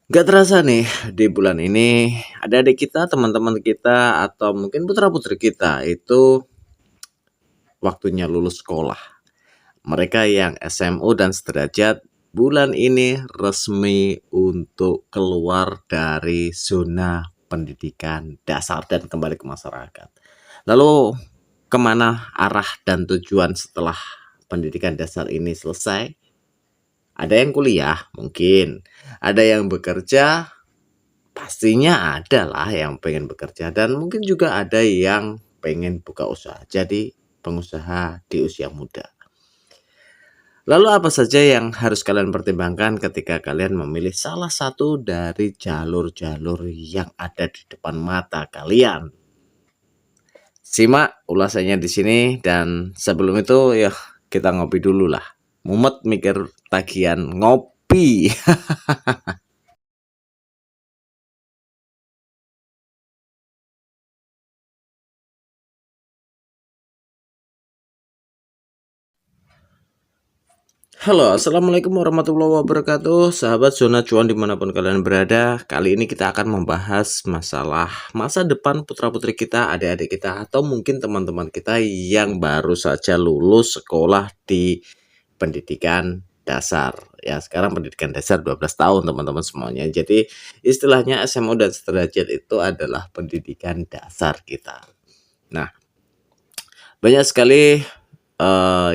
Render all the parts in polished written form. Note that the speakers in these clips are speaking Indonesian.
Gak terasa nih di bulan ini adik-adik kita, teman-teman kita, atau mungkin putra-putri kita itu waktunya lulus sekolah. Mereka yang SMU dan sederajat bulan ini resmi untuk keluar dari zona pendidikan dasar dan kembali ke masyarakat. Lalu kemana arah dan tujuan setelah pendidikan dasar ini selesai? Ada yang kuliah mungkin, ada yang bekerja. Pastinya ada lah yang pengen bekerja dan mungkin juga ada yang pengen buka usaha, jadi pengusaha di usia muda. Lalu apa saja yang harus kalian pertimbangkan ketika kalian memilih salah satu dari jalur-jalur yang ada di depan mata kalian? Simak ulasannya di sini dan sebelum itu ya kita ngopi dulu lah. Mumet mikir tagihan ngopi. Halo, assalamualaikum warahmatullahi wabarakatuh. Sahabat zona cuan dimanapun kalian berada. Kali ini kita akan membahas masalah masa depan putra-putri kita, adik-adik kita, atau mungkin teman-teman kita yang baru saja lulus sekolah di pendidikan dasar. Ya, sekarang pendidikan dasar 12 tahun teman-teman semuanya. Jadi istilahnya SMU dan sederajat itu adalah pendidikan dasar kita. Nah, banyak sekali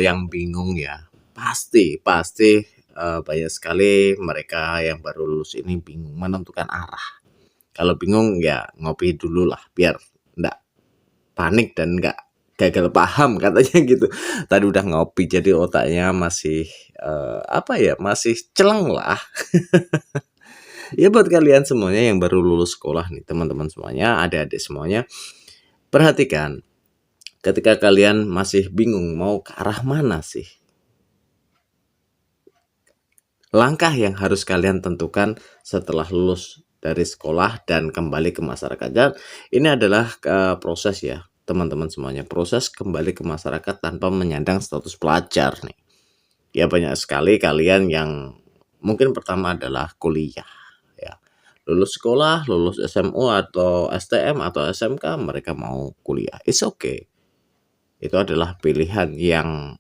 yang bingung ya. Pasti banyak sekali mereka yang baru lulus ini bingung menentukan arah. Kalau bingung ya ngopi dulu lah biar enggak panik dan enggak gagal paham katanya gitu. Tadi udah ngopi jadi otaknya masih apa ya, masih celeng lah. Ya buat kalian semuanya yang baru lulus sekolah nih, teman-teman semuanya, adik-adik semuanya, perhatikan ketika kalian masih bingung mau ke arah mana sih? Langkah yang harus kalian tentukan setelah lulus dari sekolah dan kembali ke masyarakat. Dan ini adalah proses ya, teman-teman semuanya. Proses kembali ke masyarakat tanpa menyandang status pelajar nih. Ya banyak sekali kalian yang mungkin pertama adalah kuliah ya. Lulus sekolah, lulus SMU atau STM atau SMK, mereka mau kuliah. It's okay. Itu adalah pilihan yang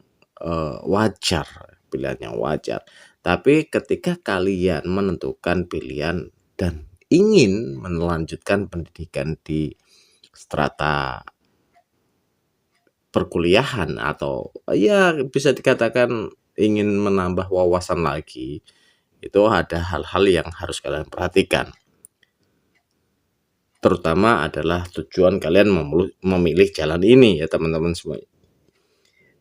wajar, pilihan yang wajar. Tapi ketika kalian menentukan pilihan dan ingin melanjutkan pendidikan di strata perkuliahan atau ya bisa dikatakan ingin menambah wawasan lagi, itu ada hal-hal yang harus kalian perhatikan. Terutama adalah tujuan kalian memilih jalan ini ya teman-teman semua.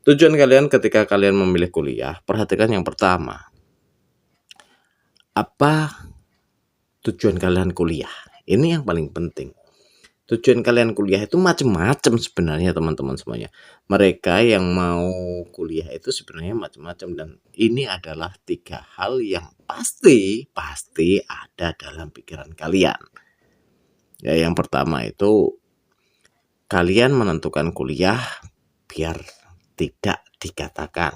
Tujuan kalian ketika kalian memilih kuliah, perhatikan yang pertama. Apa tujuan kalian kuliah? Ini yang paling penting. Tujuan kalian kuliah itu macam-macam sebenarnya teman-teman semuanya. Mereka yang mau kuliah itu sebenarnya macam-macam dan ini adalah 3 hal yang pasti ada dalam pikiran kalian. Ya, yang pertama itu kalian menentukan kuliah biar tidak dikatakan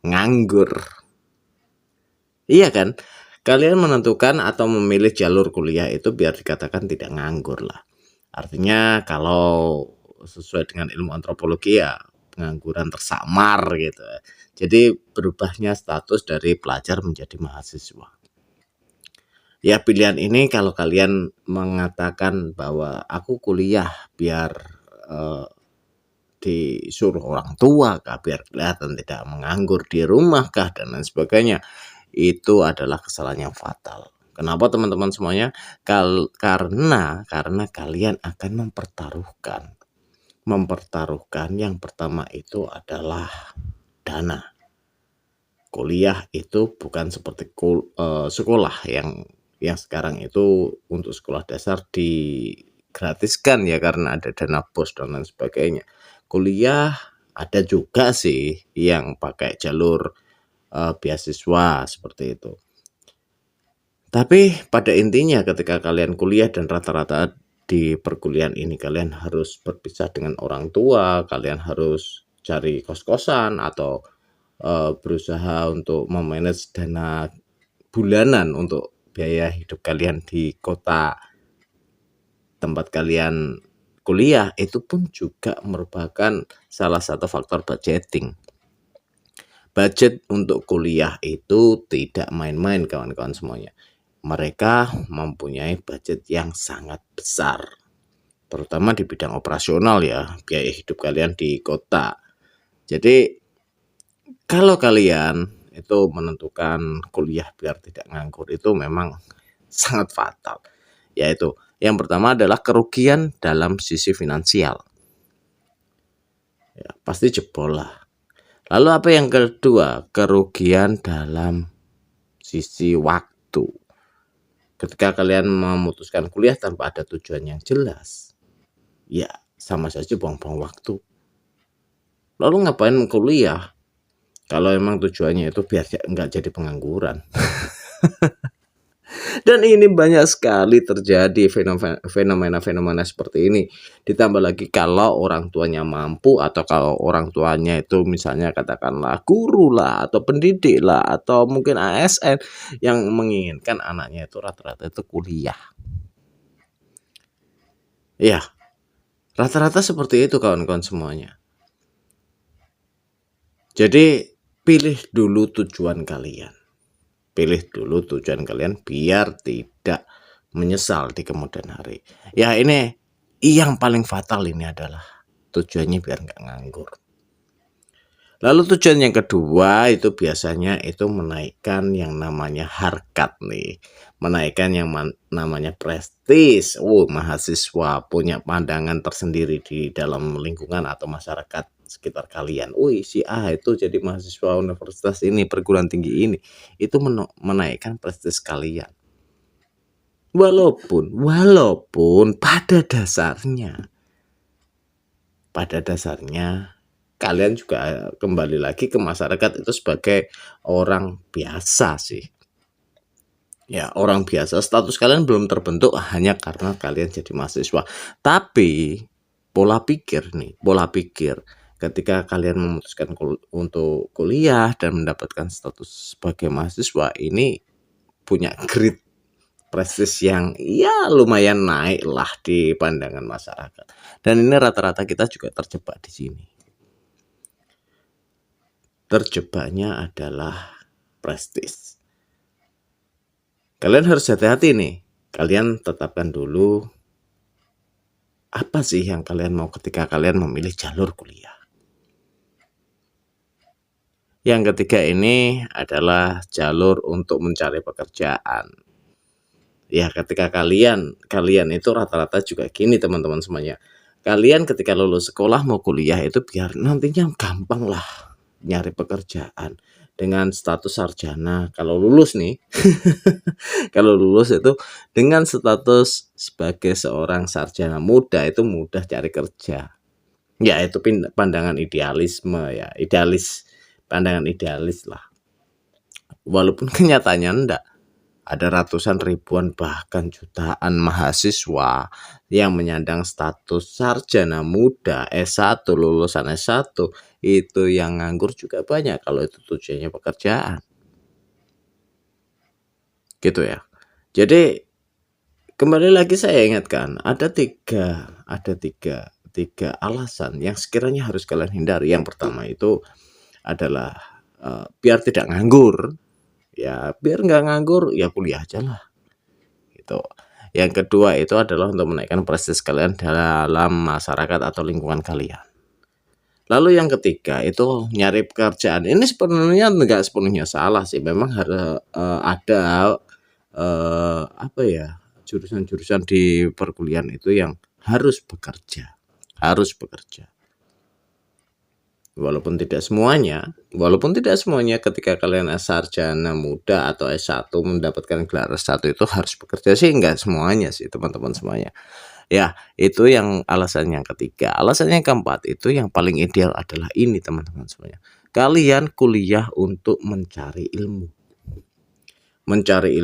nganggur. Iya kan? Kalian menentukan atau memilih jalur kuliah itu biar dikatakan tidak nganggur lah. Artinya kalau sesuai dengan ilmu antropologi ya pengangguran tersamar gitu. Jadi berubahnya status dari pelajar menjadi mahasiswa. Ya pilihan ini kalau kalian mengatakan bahwa aku kuliah biar eh, disuruh orang tua kah, biar kelihatan tidak menganggur di rumah kah dan lain sebagainya. Itu adalah kesalahan yang fatal. Kenapa teman-teman semuanya? Karena kalian akan mempertaruhkan yang pertama itu adalah dana. Kuliah itu bukan seperti sekolah yang sekarang itu untuk sekolah dasar digratiskan ya karena ada dana bos dan lain sebagainya. Kuliah ada juga sih yang pakai jalur beasiswa seperti itu. Tapi pada intinya ketika kalian kuliah dan rata-rata di perkuliahan ini kalian harus berpisah dengan orang tua, kalian harus cari kos-kosan atau berusaha untuk memanage dana bulanan untuk biaya hidup kalian di kota tempat kalian kuliah, itu pun juga merupakan salah satu faktor budgeting. Budget untuk kuliah itu tidak main-main kawan-kawan semuanya. Mereka mempunyai budget yang sangat besar, terutama di bidang operasional ya, biaya hidup kalian di kota. Jadi kalau kalian itu menentukan kuliah biar tidak nganggur, itu memang sangat fatal. Yaitu yang pertama adalah kerugian dalam sisi finansial. Ya, pasti jebol lah. Lalu apa yang kedua? Kerugian dalam sisi waktu. Ketika kalian memutuskan kuliah tanpa ada tujuan yang jelas, ya sama saja buang-buang waktu. Lalu ngapain kuliah? Kalau emang tujuannya itu biar nggak jadi pengangguran. Dan ini banyak sekali terjadi fenomena-fenomena seperti ini. Ditambah lagi kalau orang tuanya mampu, atau kalau orang tuanya itu misalnya katakanlah guru lah, atau pendidik lah, atau mungkin ASN yang menginginkan anaknya itu rata-rata itu kuliah. Ya, rata-rata seperti itu kawan-kawan semuanya. Jadi pilih dulu tujuan kalian. Pilih dulu tujuan kalian biar tidak menyesal di kemudian hari. Ya ini yang paling fatal ini adalah tujuannya biar nggak nganggur. Lalu tujuan yang kedua itu biasanya itu menaikkan yang namanya harkat nih. Menaikkan yang namanya prestis. Mahasiswa punya pandangan tersendiri di dalam lingkungan atau masyarakat sekitar kalian. Si A itu jadi mahasiswa universitas ini, perguruan tinggi ini. Itu menaikkan prestis kalian. Walaupun pada dasarnya kalian juga kembali lagi ke masyarakat itu sebagai orang biasa sih. Ya, orang biasa, status kalian belum terbentuk hanya karena kalian jadi mahasiswa. Tapi pola pikir ketika kalian memutuskan untuk kuliah dan mendapatkan status sebagai mahasiswa ini punya grade prestis yang ya lumayan naik lah di pandangan masyarakat. Dan ini rata-rata kita juga terjebak di sini. Terjebaknya adalah prestis. Kalian harus hati-hati nih. Kalian tetapkan dulu apa sih yang kalian mau ketika kalian memilih jalur kuliah. Yang ketiga ini adalah jalur untuk mencari pekerjaan. Ya, ketika kalian itu rata-rata juga gini teman-teman semuanya. Kalian ketika lulus sekolah mau kuliah itu biar nantinya gampang lah nyari pekerjaan dengan status sarjana. Kalau lulus nih kalau lulus itu dengan status sebagai seorang sarjana muda itu mudah cari kerja. Ya itu pandangan idealisme ya, pandangan idealis lah. Walaupun kenyataannya enggak. Ada ratusan ribuan bahkan jutaan mahasiswa yang menyandang status sarjana muda S1, lulusan S1 itu yang nganggur juga banyak kalau itu tujuannya pekerjaan. Gitu ya. Jadi kembali lagi saya ingatkan ada tiga alasan yang sekiranya harus kalian hindari. Yang pertama itu adalah biar tidak nganggur. Ya biar nggak nganggur ya kuliah aja lah gitu. Yang kedua itu adalah untuk menaikkan prestis kalian dalam masyarakat atau lingkungan kalian. Lalu yang ketiga itu nyari pekerjaan. Ini sebenarnya nggak sepenuhnya salah sih, memang harus ada jurusan-jurusan di perkuliahan itu yang harus bekerja. Walaupun tidak semuanya ketika kalian sarjana muda atau S1 mendapatkan gelar S1 itu harus bekerja sih, enggak semuanya sih teman-teman semuanya. Ya, itu yang alasan yang ketiga. Alasan yang keempat itu yang paling ideal adalah ini teman-teman semuanya. Kalian kuliah untuk mencari ilmu. Mencari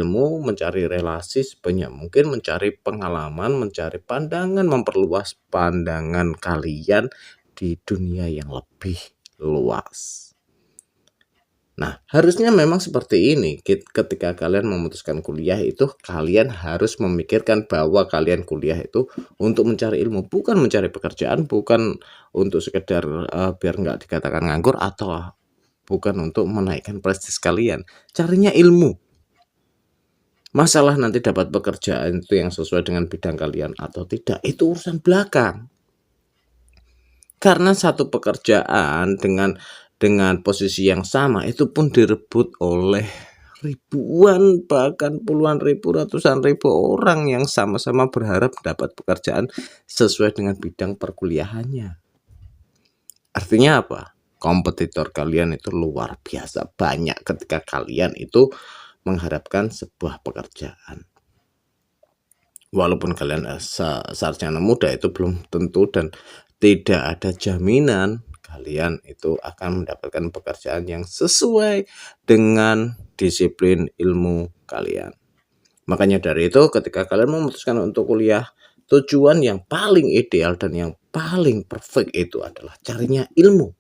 relasi sebanyak mungkin, mencari pengalaman, mencari pandangan, memperluas pandangan kalian di dunia yang lebih luas. Nah, harusnya memang seperti ini. Ketika kalian memutuskan kuliah itu, kalian harus memikirkan bahwa kalian kuliah itu untuk mencari ilmu, bukan mencari pekerjaan, bukan untuk sekedar biar nggak dikatakan nganggur, atau bukan untuk menaikkan prestis kalian. Carinya ilmu. Masalah nanti dapat pekerjaan itu yang sesuai dengan bidang kalian atau tidak, itu urusan belakang. Karena satu pekerjaan dengan posisi yang sama itu pun direbut oleh ribuan, bahkan puluhan ribu, ratusan ribu orang yang sama-sama berharap dapat pekerjaan sesuai dengan bidang perkuliahannya. Artinya apa? Kompetitor kalian itu luar biasa banyak ketika kalian itu mengharapkan sebuah pekerjaan. Walaupun kalian sarjana muda, itu belum tentu dan tidak ada jaminan kalian itu akan mendapatkan pekerjaan yang sesuai dengan disiplin ilmu kalian. Makanya dari itu, ketika kalian memutuskan untuk kuliah, tujuan yang paling ideal dan yang paling perfect itu adalah carinya ilmu.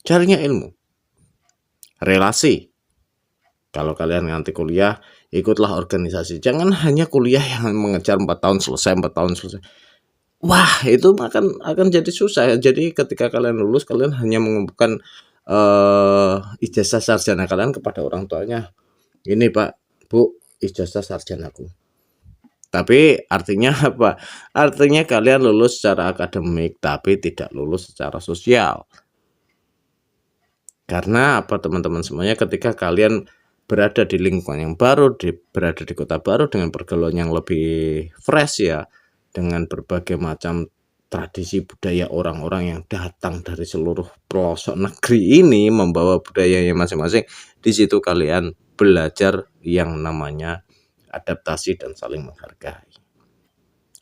Carinya ilmu. Relasi. Kalau kalian nanti kuliah, ikutlah organisasi. Jangan hanya kuliah yang mengejar 4 tahun selesai, 4 tahun selesai. Wah, itu akan jadi susah. Jadi ketika kalian lulus, kalian hanya mengumpulkan ijazah sarjana kalian kepada orang tuanya. Ini Pak, Bu, ijazah sarjanaku. Tapi artinya apa? Artinya kalian lulus secara akademik, tapi tidak lulus secara sosial. Karena apa teman-teman semuanya, ketika kalian berada di lingkungan yang baru, berada di kota baru dengan pergaulan yang lebih fresh ya, dengan berbagai macam tradisi budaya orang-orang yang datang dari seluruh pelosok negeri ini membawa budayanya masing-masing. Di situ kalian belajar yang namanya adaptasi dan saling menghargai.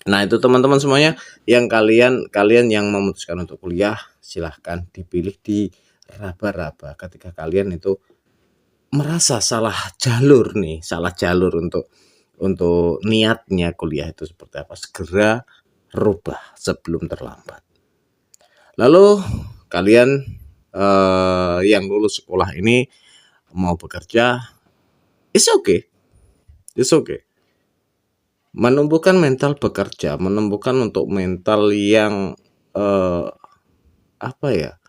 Nah, itu teman-teman semuanya, yang kalian yang memutuskan untuk kuliah, silahkan dipilih di raba-raba ketika kalian itu merasa salah jalur nih, salah jalur untuk niatnya kuliah itu seperti apa, segera rubah sebelum terlambat. Lalu kalian yang lulus sekolah ini mau bekerja, it's okay. Menumbuhkan mental bekerja, menumbuhkan untuk mental yang apa ya,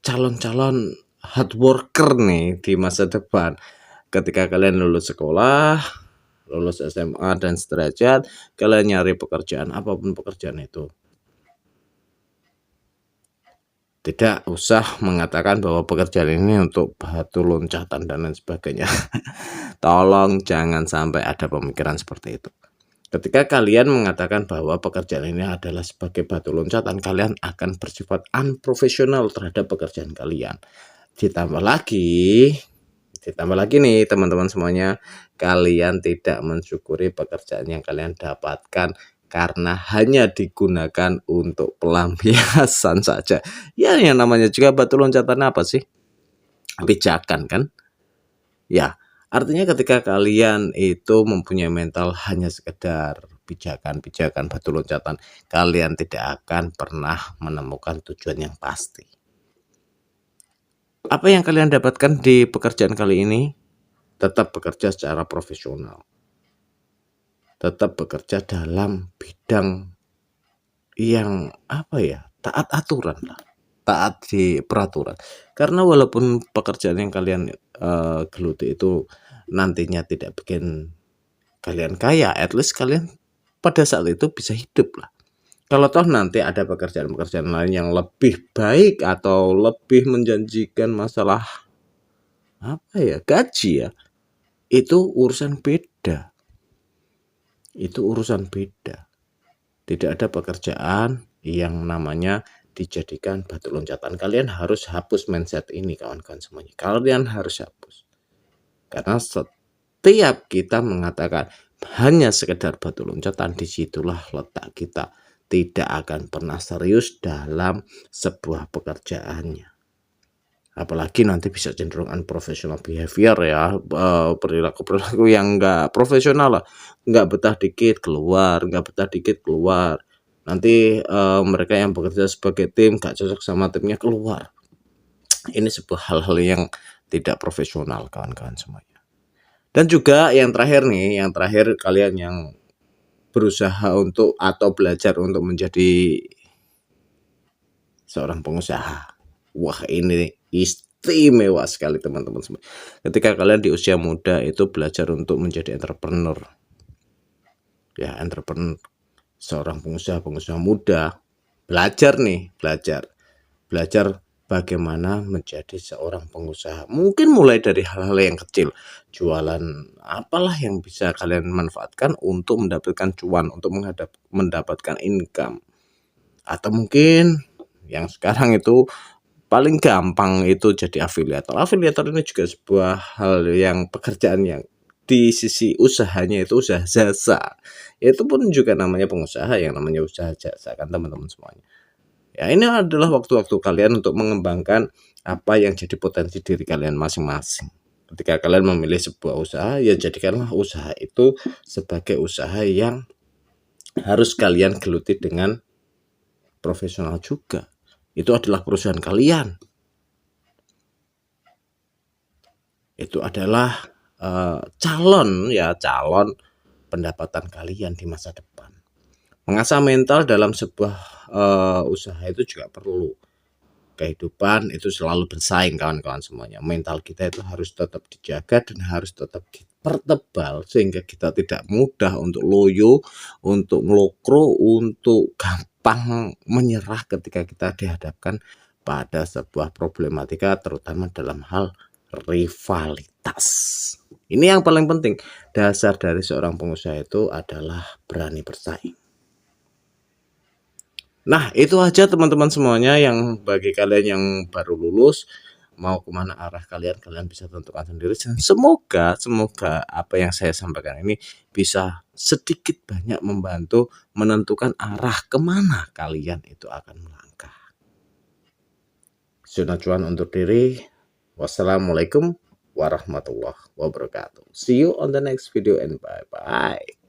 calon-calon hard worker nih di masa depan. Ketika kalian lulus sekolah, lulus SMA dan sederajat, kalian nyari pekerjaan, apapun pekerjaan itu, tidak usah mengatakan bahwa pekerjaan ini untuk batu loncatan dan lain sebagainya. Tolong jangan sampai ada pemikiran seperti itu. Ketika kalian mengatakan bahwa pekerjaan ini adalah sebagai batu loncatan, kalian akan bersifat unprofesional terhadap pekerjaan kalian. Ditambah lagi nih teman-teman semuanya, kalian tidak mensyukuri pekerjaan yang kalian dapatkan karena hanya digunakan untuk pelampiasan saja. Ya, yang namanya juga batu loncatan apa sih? Pijakan kan? Ya, artinya ketika kalian itu mempunyai mental hanya sekedar pijakan-pijakan, batu loncatan, kalian tidak akan pernah menemukan tujuan yang pasti. Apa yang kalian dapatkan di pekerjaan kali ini? Tetap bekerja secara profesional. Tetap bekerja dalam bidang yang apa ya, taat aturan lah. Taat di peraturan. Karena walaupun pekerjaan yang kalian geluti itu nantinya tidak bikin kalian kaya, at least kalian pada saat itu bisa hidup lah. Kalau toh nanti ada pekerjaan-pekerjaan lain yang lebih baik atau lebih menjanjikan masalah apa ya, gaji ya, itu urusan beda. Itu urusan beda. Tidak ada pekerjaan yang namanya dijadikan batu loncatan. Kalian harus hapus mindset ini kawan-kawan semuanya. Kalian harus hapus. Karena setiap kita mengatakan hanya sekedar batu loncatan, disitulah letak kita tidak akan pernah serius dalam sebuah pekerjaannya. Apalagi nanti bisa cenderung unprofessional behavior ya, perilaku-perilaku yang enggak profesional lah, enggak betah dikit keluar, nanti mereka yang bekerja sebagai tim enggak cocok sama timnya keluar. Ini sebuah hal-hal yang tidak profesional kawan-kawan semuanya. Dan juga yang terakhir nih, yang terakhir kalian yang berusaha untuk atau belajar untuk menjadi seorang pengusaha. Wah, ini istimewa sekali teman-teman semua. Ketika kalian di usia muda itu belajar untuk menjadi entrepreneur. Ya, entrepreneur, seorang pengusaha muda belajar nih, belajar bagaimana menjadi seorang pengusaha. Mungkin mulai dari hal-hal yang kecil, jualan apalah yang bisa kalian manfaatkan untuk mendapatkan cuan, untuk mendapatkan income. Atau mungkin yang sekarang itu paling gampang itu jadi afiliator. Afiliator ini juga sebuah hal yang pekerjaan yang di sisi usahanya itu usaha jasa. Itu pun juga namanya pengusaha, yang namanya usaha jasa kan teman-teman semuanya. Ya, ini adalah waktu-waktu kalian untuk mengembangkan apa yang jadi potensi diri kalian masing-masing. Ketika kalian memilih sebuah usaha, ya jadikanlah usaha itu sebagai usaha yang harus kalian geluti dengan profesional juga. Itu adalah perusahaan kalian. Itu adalah calon pendapatan kalian di masa depan. Mengasah mental dalam sebuah usaha itu juga perlu. Kehidupan itu selalu bersaing kawan-kawan semuanya. Mental kita itu harus tetap dijaga dan harus tetap dipertebal sehingga kita tidak mudah untuk loyo, untuk ngelokro, untuk gampang menyerah ketika kita dihadapkan pada sebuah problematika, terutama dalam hal rivalitas. Ini yang paling penting. Dasar dari seorang pengusaha itu adalah berani bersaing. Nah, itu aja teman-teman semuanya, yang bagi kalian yang baru lulus, mau kemana arah kalian bisa tentukan sendiri. Dan semoga apa yang saya sampaikan ini bisa sedikit banyak membantu menentukan arah kemana kalian itu akan melangkah. Zona cuan untuk diri. Wassalamualaikum warahmatullahi wabarakatuh. See you on the next video and bye-bye.